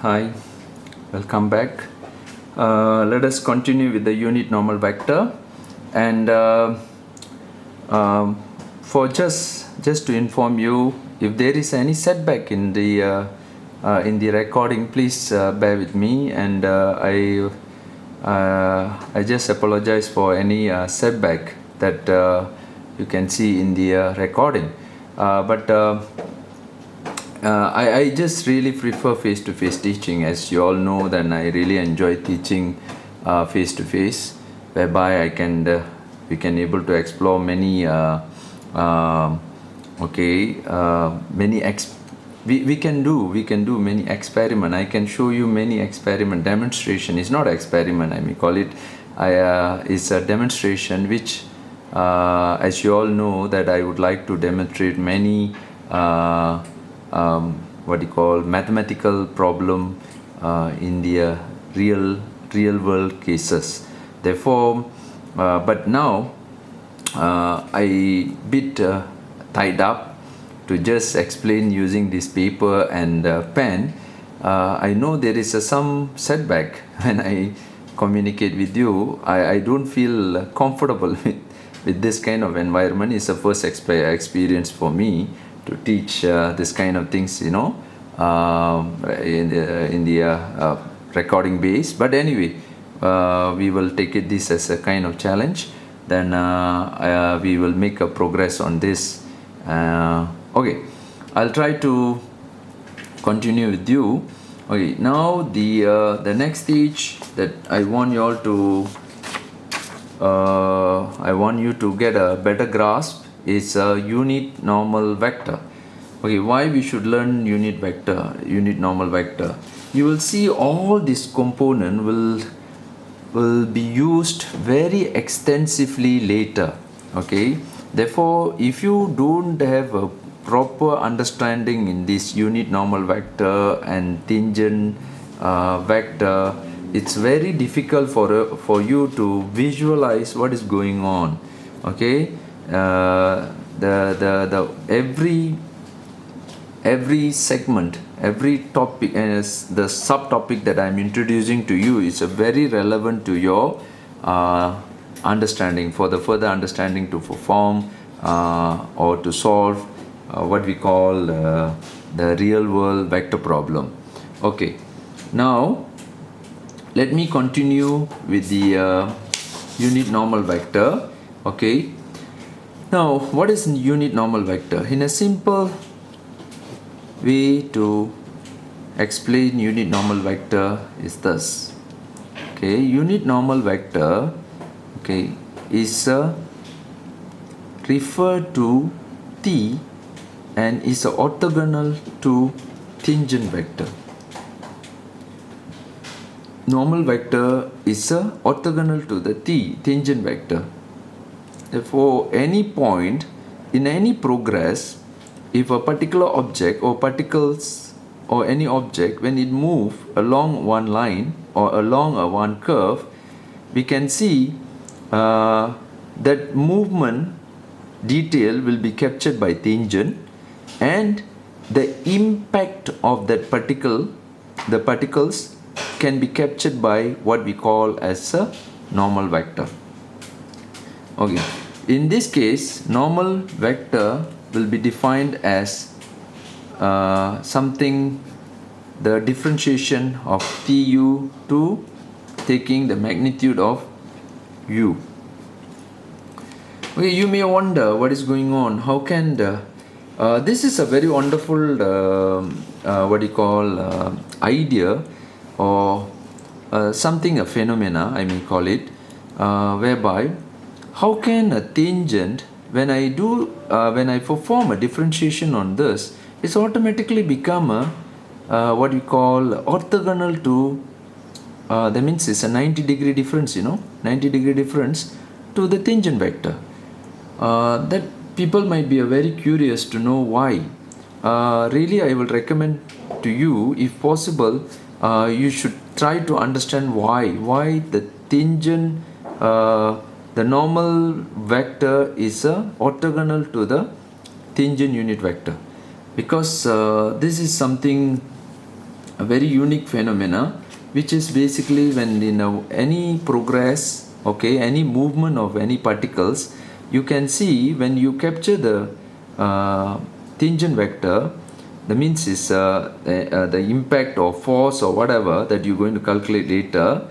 Hi, welcome back. Let us continue with the unit normal vector, and for just to inform you, if there is any setback in the recording, please bear with me, and I just apologize for any setback that you can see in the recording, but. I just really prefer face-to-face teaching. As you all know, then I really enjoy teaching face-to-face, whereby we can able to explore many we can do many experiment. I can show you many experiment demonstration. It's not experiment, I may call it. It's a demonstration which, as you all know, that I would like to demonstrate many mathematical problem in the real world cases. Therefore, but now I bit tied up to just explain using this paper and pen. I know there is some setback when I communicate with you. I don't feel comfortable with this kind of environment. It's a first experience for me to teach this kind of things, in the recording base. But anyway, we will take this as a kind of challenge. Then we will make a progress on this. Okay, I'll try to continue with you. Okay, now the next stage that I want you all to get a better grasp is a unit normal vector. Okay, why we should learn unit normal vector? You will see all this component will be used very extensively later. Okay, therefore, if you don't have a proper understanding in this unit normal vector and tangent vector, it's very difficult for you to visualize what is going on. Okay, the every segment, every topic, and the subtopic that I'm introducing to you is very relevant to your understanding, for the further understanding to perform or to solve what we call the real world vector problem. Okay, now let me continue with the unit normal vector. Okay, now what is unit normal vector? In a simple way to explain unit normal vector is this. Okay, unit normal vector, okay, is refer to t and is orthogonal to tangent vector. Normal vector is orthogonal to the tangent vector. Therefore, any point in any progress, if a particular object or particles or any object, when it moves along one line or along one curve, we can see that movement detail will be captured by tangent, and the impact of that the particles can be captured by what we call as a normal vector. Okay, in this case, normal vector will be defined as something, the differentiation of tu to taking the magnitude of u. Okay, you may wonder what is going on. How can this is a very wonderful idea, or something, a phenomena I may call it, whereby how can a tangent, when I perform a differentiation on this, it's automatically become a what we call orthogonal to that means it's a 90-degree difference, 90-degree difference to the tangent vector. That people might be very curious to know why. Really, I will recommend to you, if possible, you should try to understand why the tangent, the normal vector is orthogonal to the tangent unit vector, because this is something a very unique phenomena, which is basically when any progress, okay, any movement of any particles, you can see when you capture the tangent vector, that means is the impact or force or whatever that you're going to calculate later.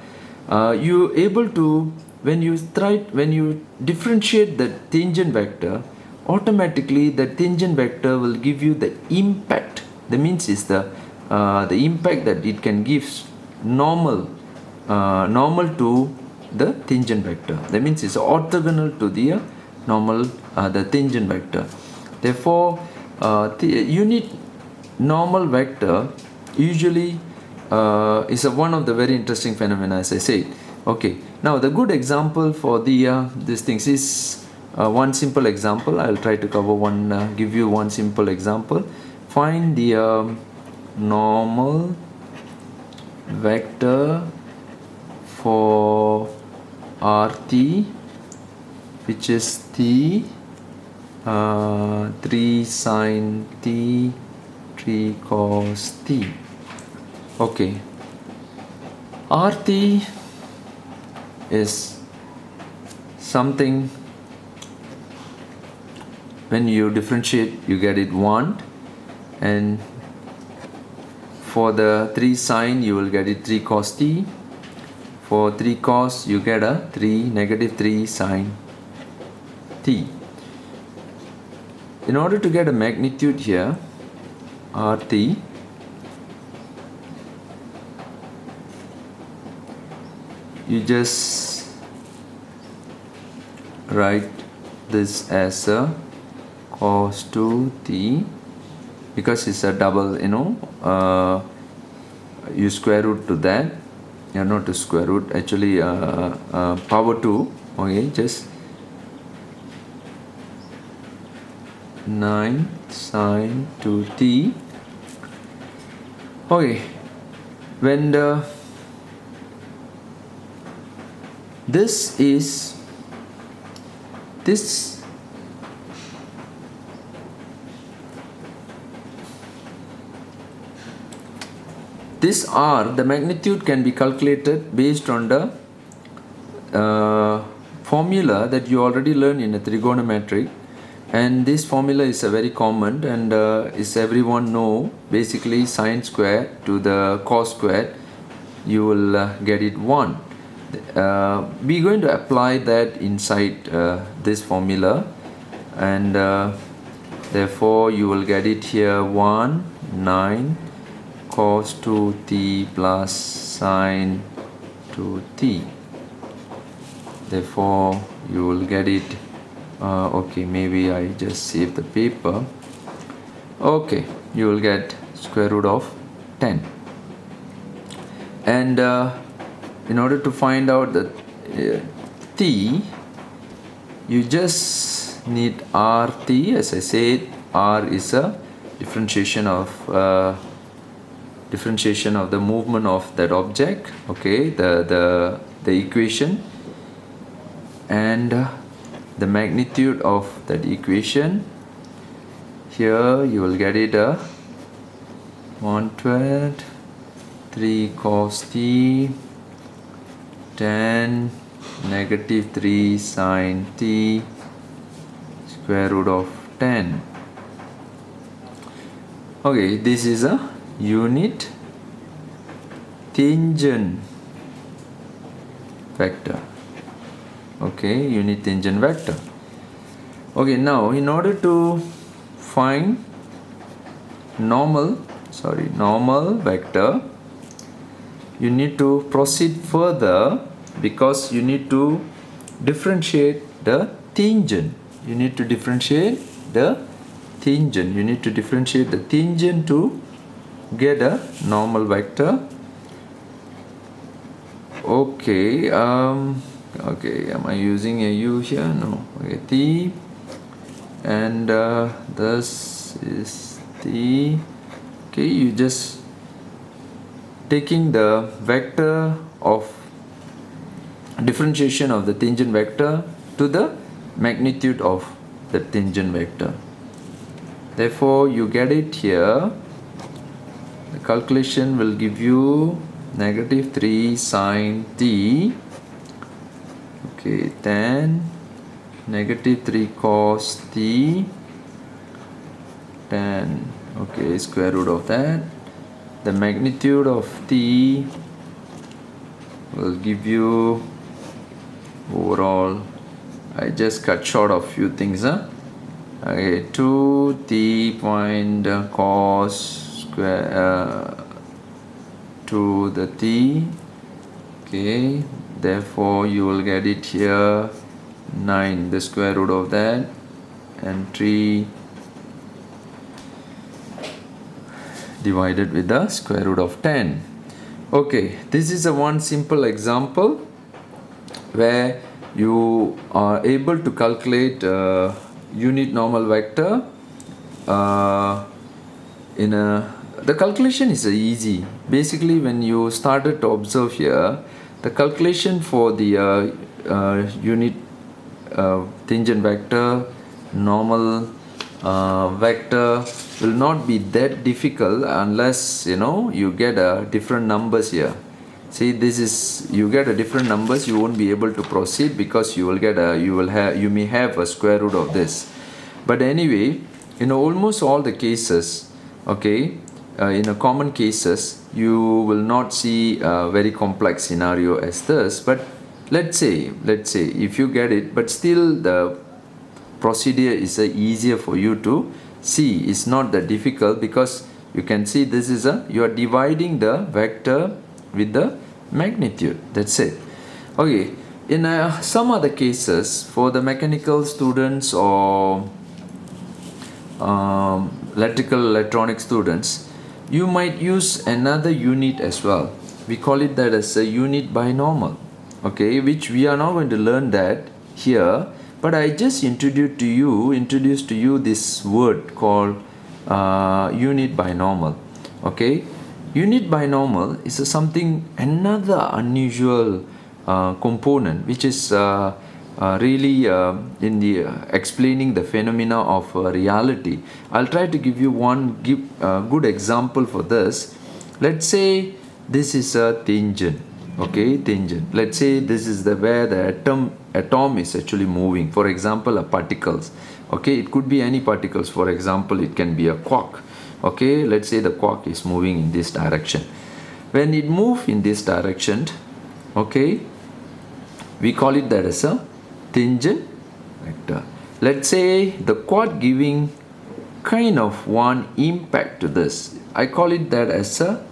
You're able to, when you differentiate the tangent vector, automatically the tangent vector will give you the impact. That means is the impact that it can give normal to the tangent vector. That means it's orthogonal to the normal the tangent vector. Therefore, the unit normal vector usually is one of the very interesting phenomena, as I said. Okay, now the good example for the these things is one simple example. I'll try to cover one, give you one simple example. Find the normal vector for RT, which is t 3 sine t 3 cos t. Okay, RT is something, when you differentiate you get it 1, and for the 3 sine you will get it 3 cos t. For 3 cos you get a negative 3 sine t. In order to get a magnitude here, RT, you just write this as a cos 2t, because it's a double, you square root to that, not to square root, actually power 2, okay, just 9 sine 2t. Okay, when this R, the magnitude can be calculated based on the formula that you already learned in a trigonometric, and this formula is a very common, and is everyone know, basically sine square to the cos square, you will get it 1. We're going to apply that inside this formula, and therefore you will get it here 1 9 cos 2t plus sine 2t. Therefore you will get it, okay, maybe I just save the paper. Okay, you will get square root of 10, and in order to find out the t, you just need RT. As I said, R is a differentiation of the movement of that object, okay, the equation, and the magnitude of that equation. Here you will get it 1/12 3 cos t 10 negative 3 sine t square root of 10. Okay, this is a unit tangent vector. Okay, unit tangent vector. Okay, now in order to find normal vector, you need to proceed further, because you need to differentiate the tangent. You need to differentiate the tangent to get a normal vector. Okay, okay, am I using a u here? No. Okay, t, and this is t. Okay, you just taking the vector of differentiation of the tangent vector to the magnitude of the tangent vector. Therefore you get it here, the calculation will give you negative 3 sine t, okay, then negative 3 cos t, then okay, square root of that. The magnitude of t will give you overall, I just cut short of few things, okay, 2t point cos square to the t, okay, therefore you will get it here 9, the square root of that, and 3 divided with the square root of 10. Okay, this is a one simple example where you are able to calculate unit normal vector the calculation is easy. Basically, when you started to observe here, the calculation for the unit tangent vector, normal vector will not be that difficult unless you get different numbers here. See, this is, you get a different numbers, you won't be able to proceed because you may have a square root of this. But anyway, in almost all the cases, okay, in a common cases, you will not see a very complex scenario as this. But let's say if you get it, but still the procedure is easier for you to see. It's not that difficult because you can see this is you are dividing the vector with the magnitude. That's it. Okay, in some other cases, for the mechanical students or electrical electronic students, you might use another unit as well. We call it that as a unit binomial, okay, which we are not going to learn that here, but I just introduced to you this word called unit binomial. Okay, unit binomial is another unusual component which is really in the explaining the phenomena of reality. I'll try to give you one good example for this. Let's say this is a tangent. Okay, tangent. Let's say this is where the atom is actually moving. For example, a particles. Okay, it could be any particles. For example, it can be a quark. Okay, let's say the quark is moving in this direction. When it moves in this direction, okay, we call it that as a tangent vector. Let's say the quark giving kind of one impact to this. I call it that as a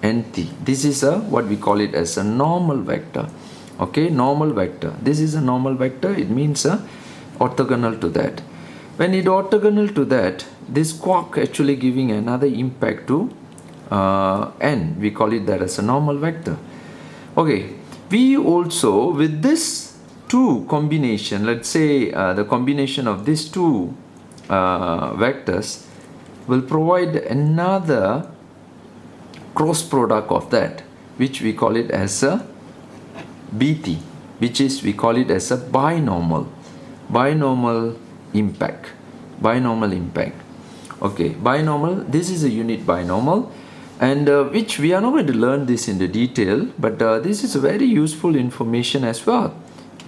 NT. This is what we call it as a normal vector. Okay, normal vector. This is a normal vector. It means orthogonal to that. When it orthogonal to that, this quark actually giving another impact to N. We call it that as a normal vector. Okay, we also with this two combination, let's say the combination of these two vectors will provide another cross product of that, which we call it as a BT, which is we call it as a binomial impact. Okay, binomial, this is a unit binomial, and which we are not going to learn this in the detail, but this is a very useful information as well.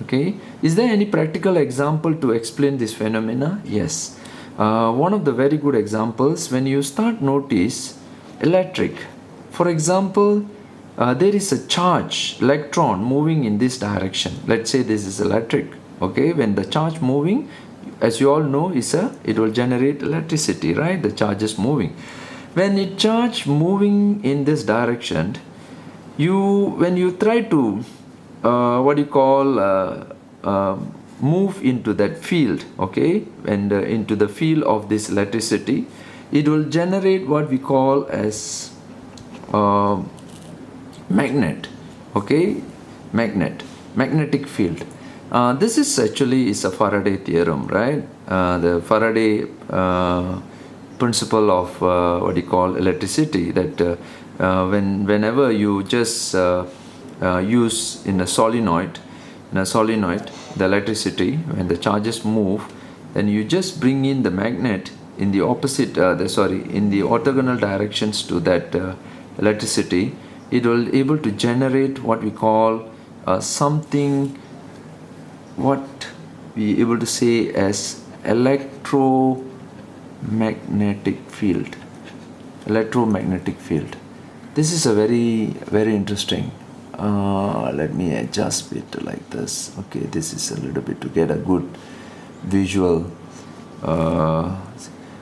Okay, is there any practical example to explain this phenomena? Yes, one of the very good examples, when you start notice electric. For example, there is a charge, electron moving in this direction. Let's say this is electric. Okay, when the charge moving, as you all know, it will generate electricity, right? The charge is moving. When it charge moving in this direction, when you try to move into that field, okay, and into the field of this electricity, it will generate what we call as magnet. Okay, magnetic field. This is actually a Faraday theorem, right? The Faraday principle of electricity, that whenever you just use in a solenoid, the electricity, when the charges move, then you just bring in the magnet in the opposite in the orthogonal directions to that electricity, it will able to generate what we call something what we able to say as electromagnetic field. This is a very interesting. Let me adjust it like this. Okay, this is a little bit to get a good visual.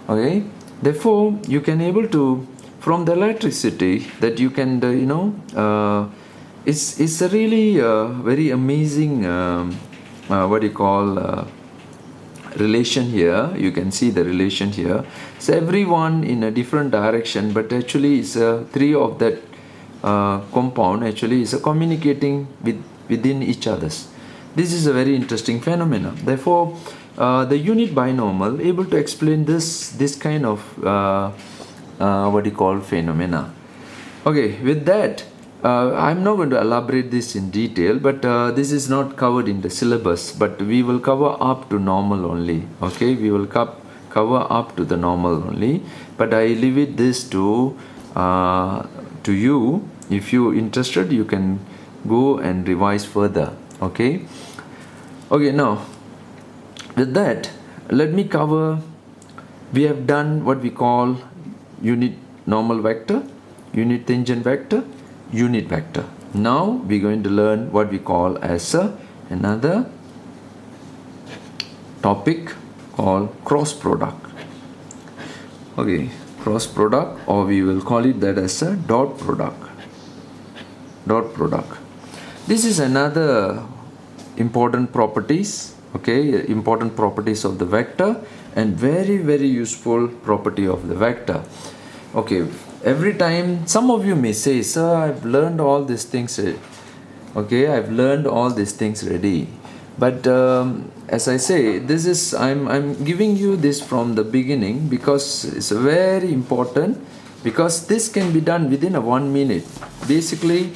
Okay, therefore you can able to, from the electricity that you can it's a really very amazing what you call relation here. You can see the relation here. So everyone in a different direction, but actually it's three of that compound actually is communicating within each others. This is a very interesting phenomenon. Therefore the unit binomial able to explain this kind of what you call phenomena. Okay, with that I'm not going to elaborate this in detail, but this is not covered in the syllabus, but we will cover up to normal only. Okay, we will cover up to the normal only, but I leave it this to you. If you're interested, you can go and revise further. Okay, now with that, let me cover. We have done what we call unit normal vector, unit tangent vector, unit vector. Now we're going to learn what we call as another topic called cross product. Okay, cross product, or we will call it that as a dot product. This is another important properties. Okay, important properties of the vector, and very useful property of the vector. Okay, every time some of you may say, sir, I've learned all these things. Okay, I've learned all these things already. But as I say, this is I'm giving you this from the beginning because it's very important, because this can be done within a 1 minute. Basically,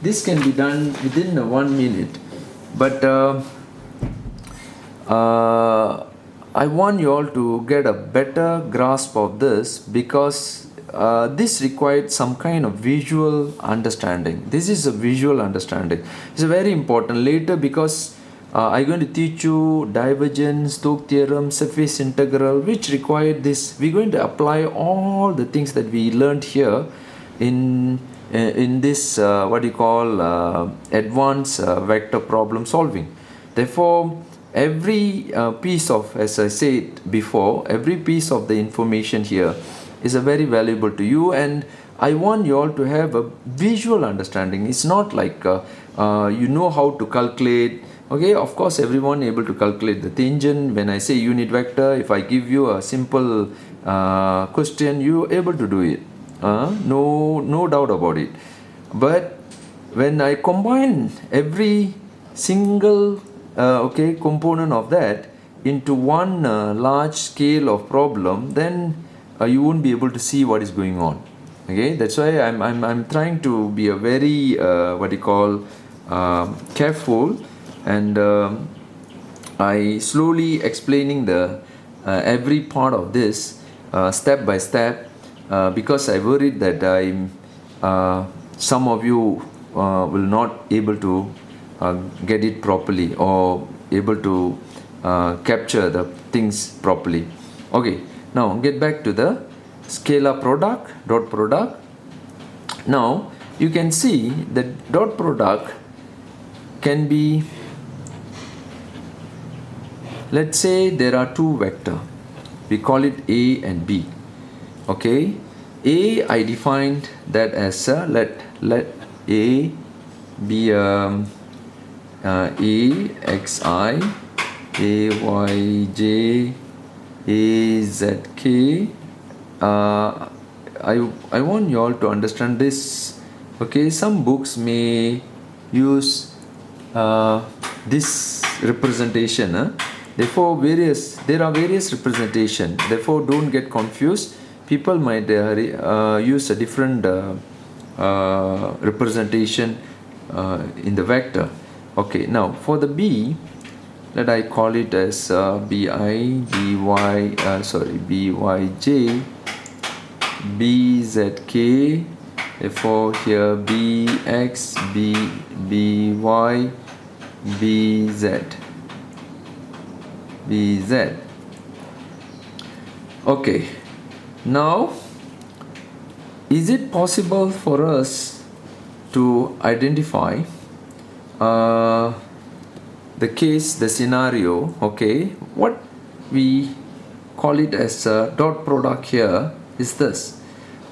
this can be done within a 1 minute. But I want you all to get a better grasp of this, because this required some kind of visual understanding. This is a visual understanding. It's very important later, because I'm going to teach you divergence, Stokes theorem, surface integral, which required this. We're going to apply all the things that we learned here in this what you call advanced vector problem solving. Therefore, every piece of, as I said before, every piece of the information here is a very valuable to you, and I want you all to have a visual understanding. It's not like you know how to calculate. Okay, of course everyone able to calculate the tangent. When I say unit vector, if I give you a simple question, you're able to do it. No doubt about it. But when I combine every single component of that into one large scale of problem, then you won't be able to see what is going on. Okay, that's why I'm trying to be a very careful, and I slowly explaining the every part of this step by step, because I worried that some of you will not able to get it properly, or able to capture the things properly. Okay, now get back to the scalar product, dot product. Now you can see that dot product can be, let's say there are two vector, we call it A and B. Okay, A I defined that as let A be AXI, AYJ, AZK. I want you all to understand this. Okay, some books may use this representation. Therefore, there are various representation. Therefore, don't get confused. People might use a different representation in the vector. Okay, now for the B, let I call it as BJ BZK. Therefore here BX BY BZ. Okay, now is it possible for us to identify the scenario, okay? What we call it as a dot product here is this.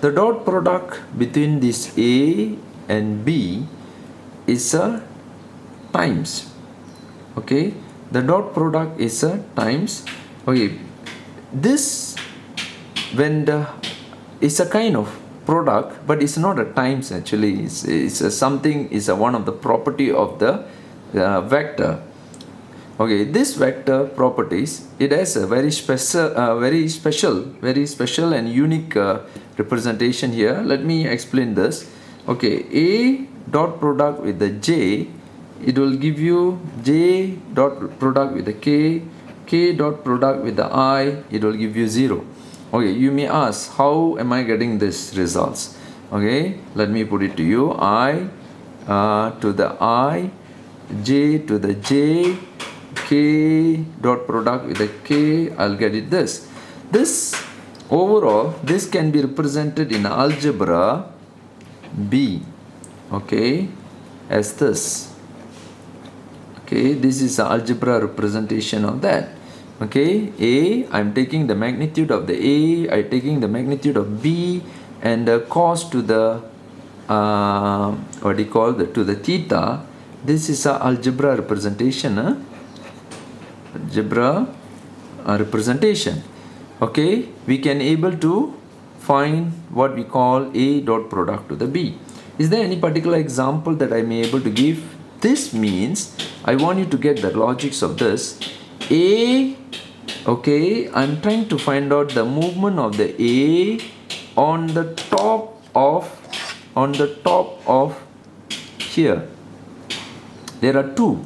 The dot product between this A and B is a times, okay? The dot product is a times, okay? This, when the, it's a kind of product, but it's not a times actually. It's a something, is a one of the property of the vector. Okay, this vector properties, it has a very special and unique representation here. Let me explain this. Okay, A dot product with the J, it will give you J dot product with the K dot product with the I, it will give you 0. Okay, you may ask, how am I getting this results? Okay, let me put it to you. I to the I, J to the J, K dot product with the K, I'll get it this. This overall, this can be represented in algebra B, okay, as this. Okay, this is the algebra representation of that. Okay, A, I'm taking the magnitude of the A, I'm taking the magnitude of B, and the cos to the to the theta. This is a algebra representation, representation. Okay, we can able to find what we call A dot product to the B. Is there any particular example that I may able to give? This means I want you to get the logics of this. A, okay, I'm trying to find out the movement of the A on the top of here. There are two.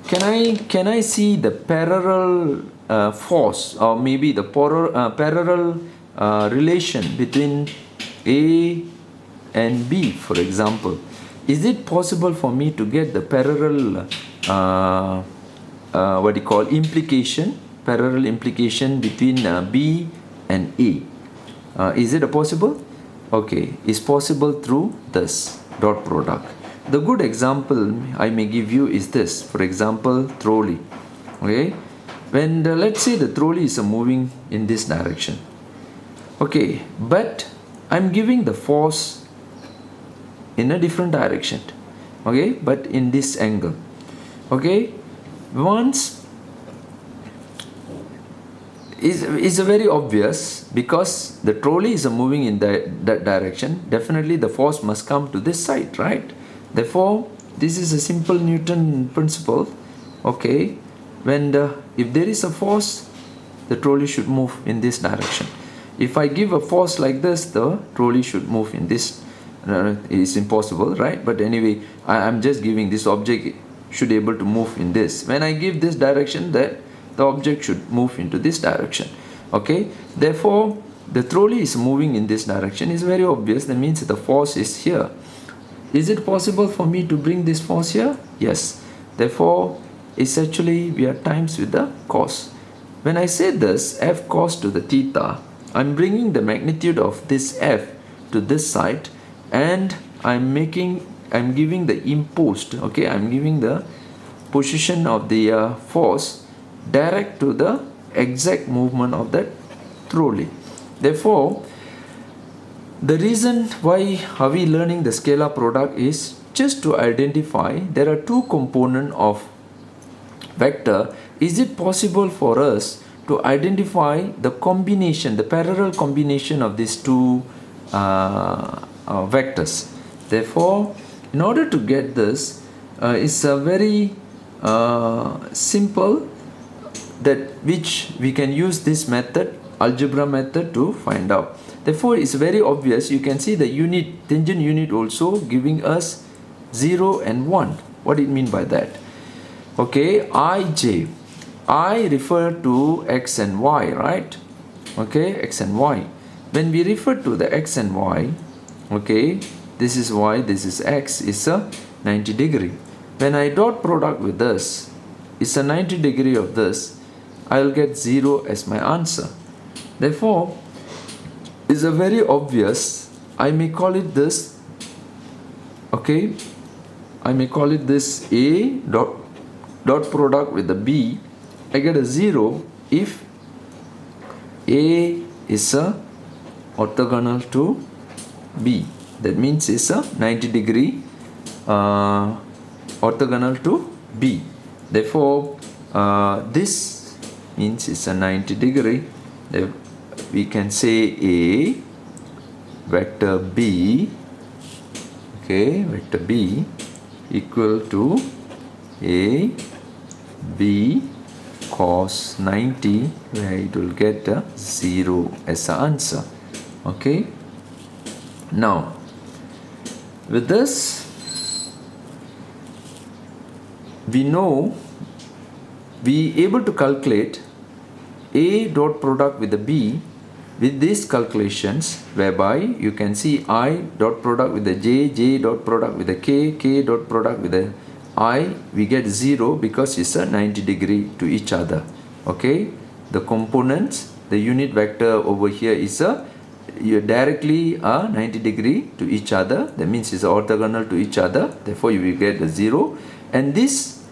Can I see the parallel force, or maybe the parallel relation between A and B, for example? Is it possible for me to get the parallel parallel implication between B and A? Is it possible? Okay, it's possible through this dot product. The good example I may give you is this. For example, trolley. Okay, when let's say the trolley is moving in this direction. Okay, but I'm giving the force in a different direction. Okay, but in this angle. Okay, once is very obvious, because the trolley is moving in that direction. Definitely the force must come to this side, right? Therefore, this is a simple Newton principle. Okay, when if there is a force, the trolley should move in this direction. If I give a force like this, the trolley should move in this. It's impossible, right? But anyway, I'm just giving this object should be able to move in this. When I give this direction, that the object should move into this direction. Okay, therefore the trolley is moving in this direction. Is very obvious. That means the force is here. Is it possible for me to bring this force here? Yes. Therefore, it's actually we are times with the cos. When I say this f cos to the theta, I'm bringing the magnitude of this f to this side, and I'm giving the imposed, okay, I'm giving the position of the force direct to the exact movement of that trolley. Therefore, the reason why are we learning the scalar product is just to identify there are two components of vector. Is it possible for us to identify the combination, the parallel combination of these two vectors? Therefore, in order to get this, it's a very simple, that which we can use this method, algebra method, to find out. Therefore, it's very obvious. You can see the unit, tangent unit also giving us 0 and 1. What do you mean by that? Okay, ij. I refer to x and y, right? Okay, x and y. When we refer to the x and y, okay, this is y, this is x, is a 90 degree. When I dot product with this, it's a 90 degree of this, I'll get 0 as my answer. Therefore, it's a very obvious, I may call it this, okay, I may call it this A dot product with the B. I get a 0 if A is a orthogonal to B. That means it's a 90 degree orthogonal to B. Therefore, this means it's a 90 degree. We can say A vector B, okay, vector B equal to A B cos 90, where it will get a 0 as the answer. Okay, now with this we know we able to calculate A dot product with the B with these calculations, whereby you can see I dot product with the J dot product with the K dot product with the I, we get 0 because it's a 90 degree to each other. Okay, the components, the unit vector over here is directly 90 degree to each other. That means it's orthogonal to each other. Therefore, you will get the 0. And this,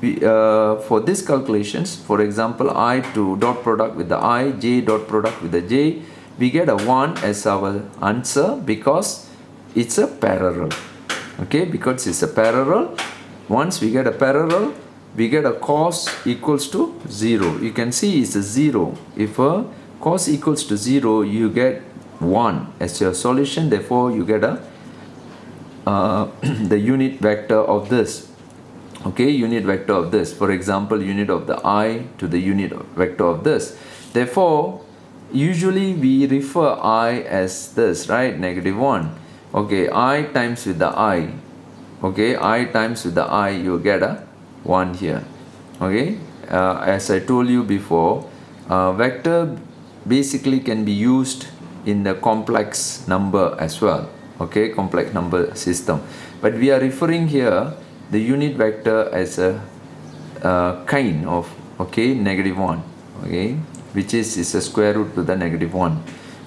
for these calculations, for example, I to dot product with the I, J dot product with the J, we get a 1 as our answer because it's a parallel. Okay, because it's a parallel. Once we get a parallel, we get a cos equals to 0. You can see it's a 0. If a cos equals to 0, you get 1 as your solution. Therefore, you get a the unit vector of this. Okay, unit vector of this. For example, unit of the I to the unit vector of this. Therefore, usually we refer I as this, right? Negative 1. Okay, I times with the I. Okay, I times with the I, you get a 1 here. Okay, as I told you before, vector basically can be used in the complex number as well. Okay, complex number system. But we are referring here the unit vector as a kind of, okay, negative 1. Okay, which is a square root to the negative 1.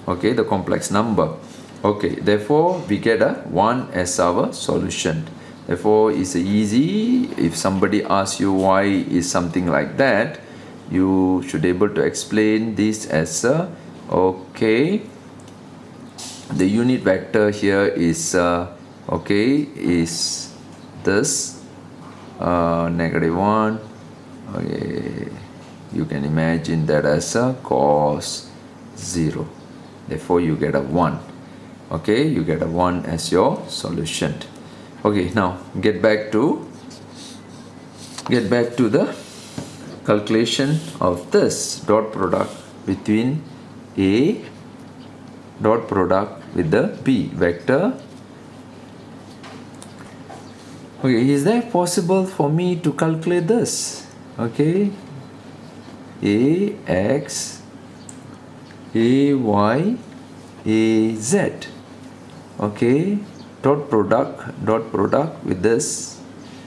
Okay, the complex number. Okay, therefore we get a 1 as our solution. Therefore, it's easy. If somebody asks you why is something like that, you should be able to explain this as a, okay, the unit vector here is okay, is this negative 1. Okay, you can imagine that as a cos 0. Therefore, you get a 1. Okay, you get a 1 as your solution. Okay, now get back to the calculation of this dot product between A dot product with the B vector. Okay, is that possible for me to calculate this? Okay, AX AY AZ. Okay, dot product with this,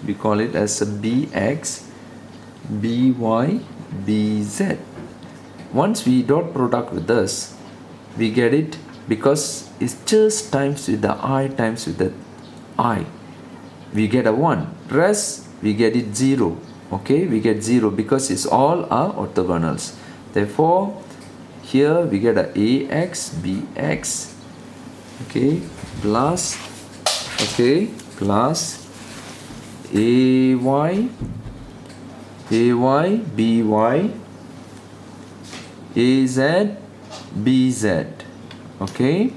we call it as a BX BY BZ. Once we dot product with this, we get it because it's just times with the I times with the I, we get a 1. Rest we get it 0. Okay, we get 0 because it's all are orthogonals. Therefore, here we get a AX BX, okay, plus, okay, plus AY BY AZ BZ. Okay,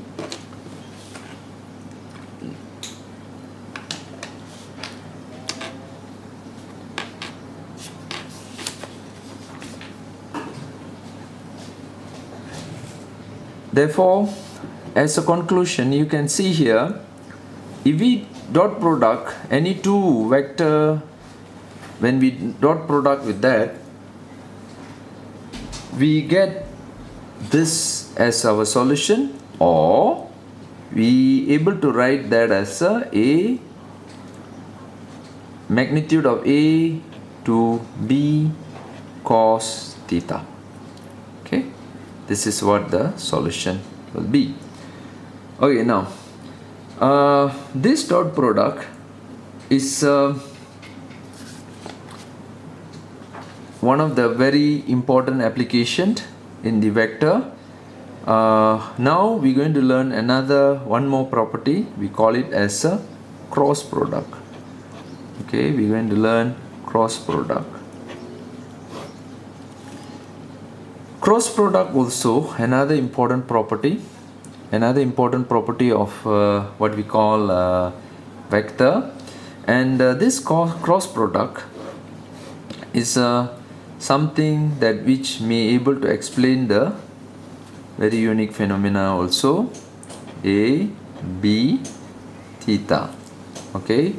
therefore, as a conclusion, you can see here, if we dot product any two vector when we dot product with that, we get this as our solution, or we able to write that as a magnitude of a to b cos theta. Okay, this is what the solution will be. Okay, now this dot product is one of the very important application in the vector. Now we're going to learn one more property. We call it as a cross product. Okay, we're going to learn cross product. Cross product also another important property of what we call vector, and this cross product is something that which may able to explain the very unique phenomena also, a b theta. Okay,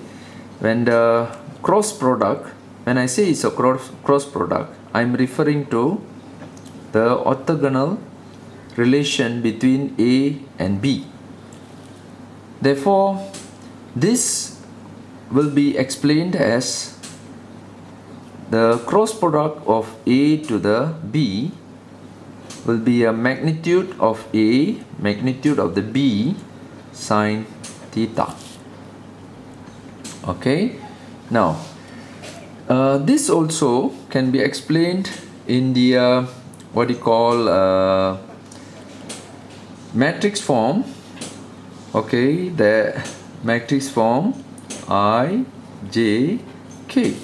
when the cross product, when I say it's a cross product, I'm referring to the orthogonal relation between a and b. Therefore, this will be explained as the cross product of a to the b will be a magnitude of a, magnitude of the b sine theta. Okay, now this also can be explained in the what you call matrix form. Okay, the matrix form I, J, K.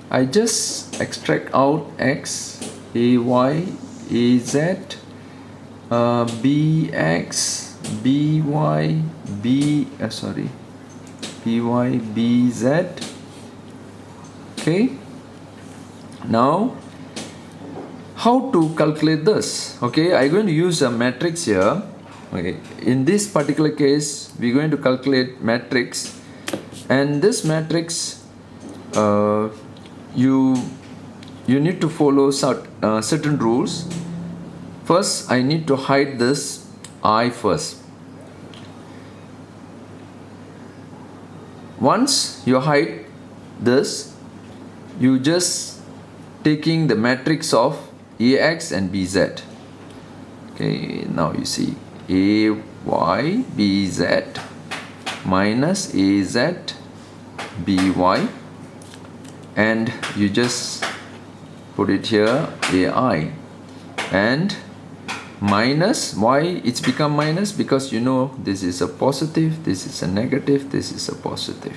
I just extract out X, A, Y, A, Z, B, X, B, Y, B, B, Y, B, Z. Okay. Now, how to calculate this? Okay, I'm going to use a matrix here. Okay, in this particular case, we're going to calculate matrix, and this matrix, you need to follow certain rules. First, I need to hide this I first. Once you hide this, you just taking the matrix of AX and BZ. Okay, now you see AY BZ minus AZ BY, and you just put it here AI, and minus, why it's become minus? Because you know this is a positive, this is a negative, this is a positive.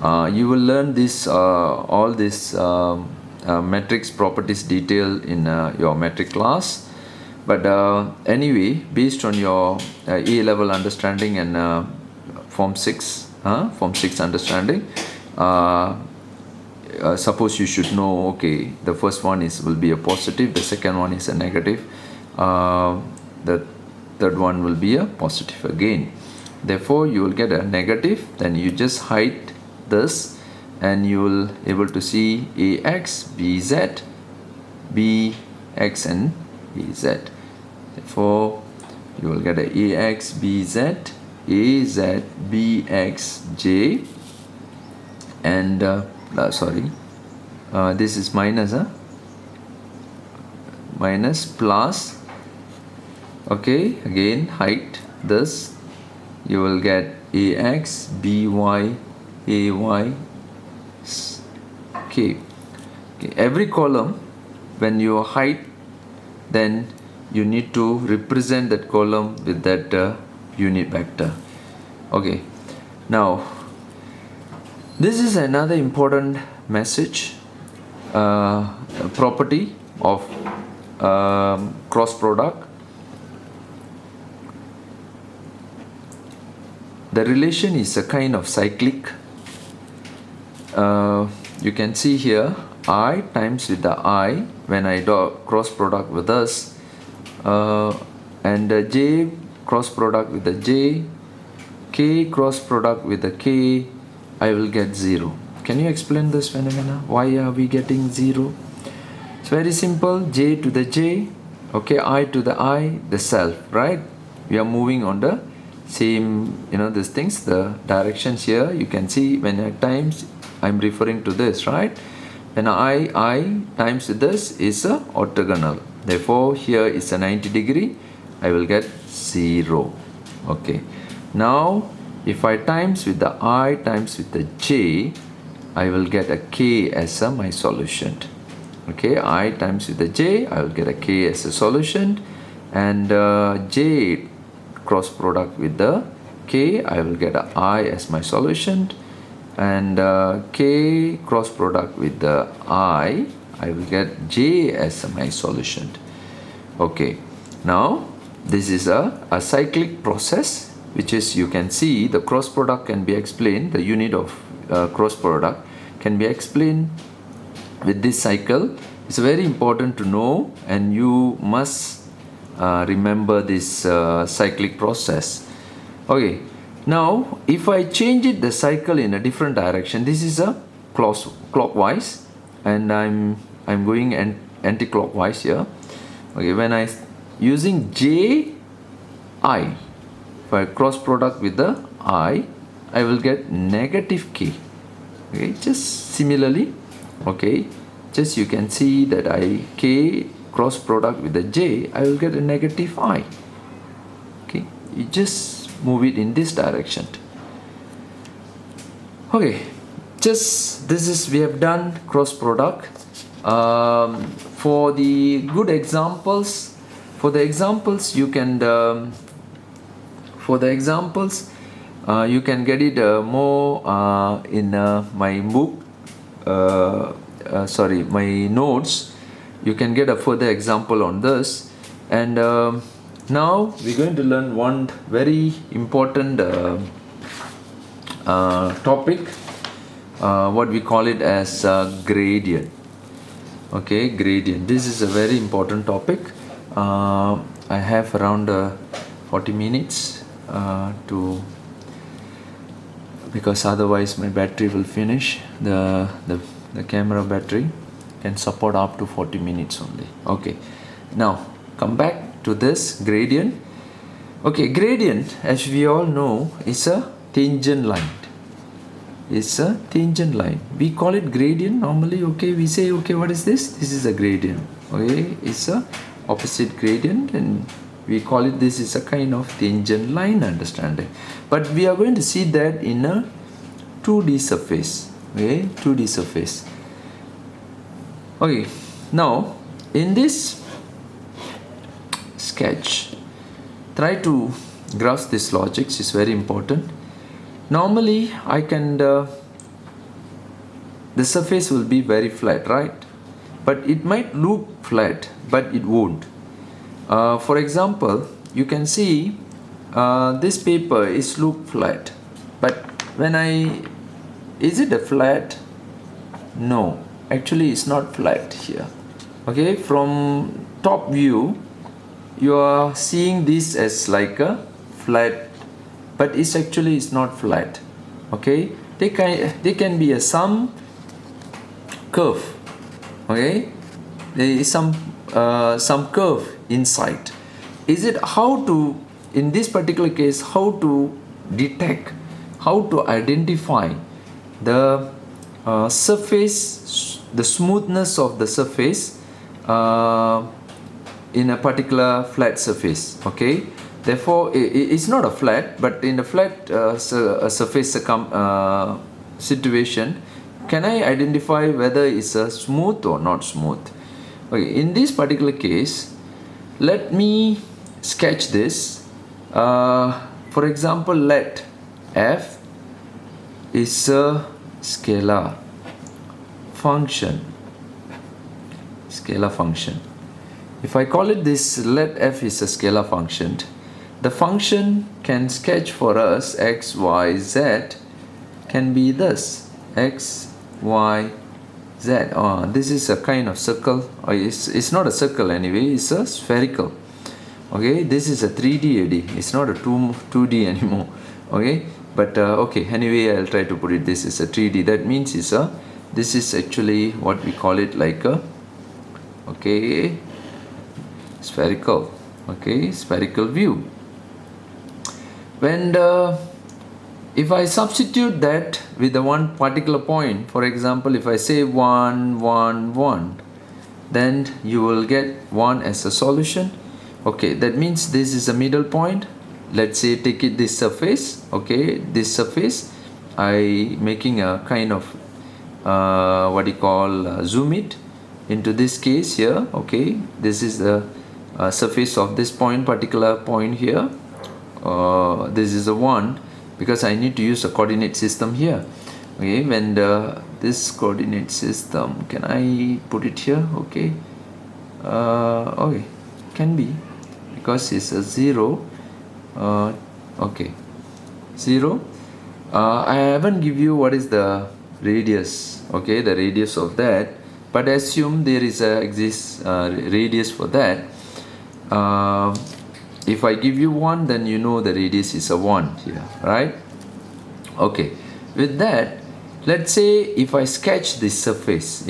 You will learn this all this matrix properties detail in your metric class, but anyway, based on your A level understanding and form 6 understanding, suppose you should know, okay, the first one will be a positive, the second one is a negative, the third one will be a positive again. Therefore, you will get a negative, then you just hide this, and you will able to see AX, BZ, BX and BZ. Therefore, you will get a AX, BZ, AZ, BX, J, and this is minus, minus plus. Okay, again hide this, you will get AX, BY, AY, K. Okay, every column when you hide, then you need to represent that column with that unit vector. Okay, now this is another important message, property of cross product. The relation is a kind of cyclic. You can see here I times with the I when I do cross product with us, and J cross product with the J, K cross product with the K, I will get 0. can you explain this phenomena? Why are we getting 0? It's very simple. J to the J, okay, I to the I, the self, right? We are moving on the same, these things, the directions here. You can see when at times I'm referring to this, right? When I times this is a orthogonal. Therefore, here is a 90 degree. I will get 0. Okay. Now, if I times with the I times with the J, I will get a K as my solution. Okay, I times with the J, I will get a K as a solution, and J cross product with the K, I will get a I as my solution, and K cross product with the I will get J as my solution. Okay, now this is a cyclic process, which is, you can see the cross product can be explained, the unit of cross product can be explained with this cycle. It's very important to know, and you must remember this cyclic process. Okay, now if I change it, the cycle in a different direction, this is a clockwise, and I'm going anti-clockwise here. Okay, when I using J I, if I cross product with the I will get negative K. Okay, just similarly, okay, just you can see that K cross product with the J, I will get a negative I. Okay, you just move it in this direction. Okay, just this is, we have done cross product. For the good examples, you can you can get it more in my book, my notes. You can get a further example on this. And now we're going to learn one very important topic, what we call it as gradient. Okay, gradient. This is a very important topic. I have around 40 minutes because otherwise my battery will finish. The camera battery can support up to 40 minutes only. Okay, now come back to this gradient. Okay, gradient, as we all know, is a tangent line. It's a tangent line. We call it gradient normally. Okay, we say, okay, what is this? This is a gradient. Okay, it's a opposite gradient, and we call it, this is a kind of tangent line understanding. But we are going to see that in a 2D surface. Okay, 2D surface. Okay, now in this sketch, try to grasp this logic. It's very important. Normally I can the surface will be very flat, right? But it might look flat, but it won't. For example, you can see this paper is look flat, but when is it a flat? No, actually it's not flat here. Okay, from top view you are seeing this as like a flat, but it's actually it's not flat. Okay, they can be some curve. Okay, there is some curve inside. Is it how to, in this particular case, how to detect, how to identify the surface, the smoothness of the surface in a particular flat surface? Okay, therefore it's not a flat, but in a flat surface situation, can I identify whether it's a smooth or not smooth? Okay, in this particular case, let me sketch this. For example, let f is a scalar function. If I call it this, let f is a scalar function, the function can sketch for us x, y, z can be this x, y, z. This is a kind of circle, or it's not a circle anyway, it's a spherical. Okay, this is a 3D AD, it's not a 2D anymore. Okay, but okay, anyway, I'll try to put it. This is a 3D. That means this is actually what we call it like a, okay, spherical, okay, spherical view. When if I substitute that with the one particular point, for example, if I say 1 1 1, then you will get 1 as a solution. Okay, that means this is a middle point. Let's say take it this surface. Okay, this surface, I making a kind of what you call zoom it into this case here. Okay, this is the surface of this point, particular point here. This is a 1 because I need to use a coordinate system here. Okay, when this coordinate system, can I put it here? Okay, okay, can be, because it's a 0. Okay, 0. I haven't give you what is the radius. Okay, the radius of that, but assume there is a radius for that. If I give you 1, then you know the radius is a 1 here, right? Okay, with that, let's say if I sketch this surface,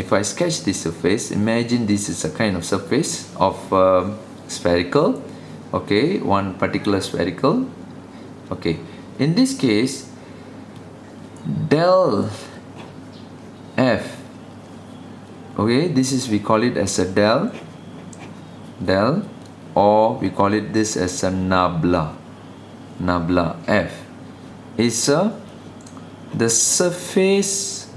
imagine this is a kind of surface of spherical, okay, one particular spherical. Okay, in this case, del f, okay, this is, we call it as a del, or we call it this as a nabla f, is the surface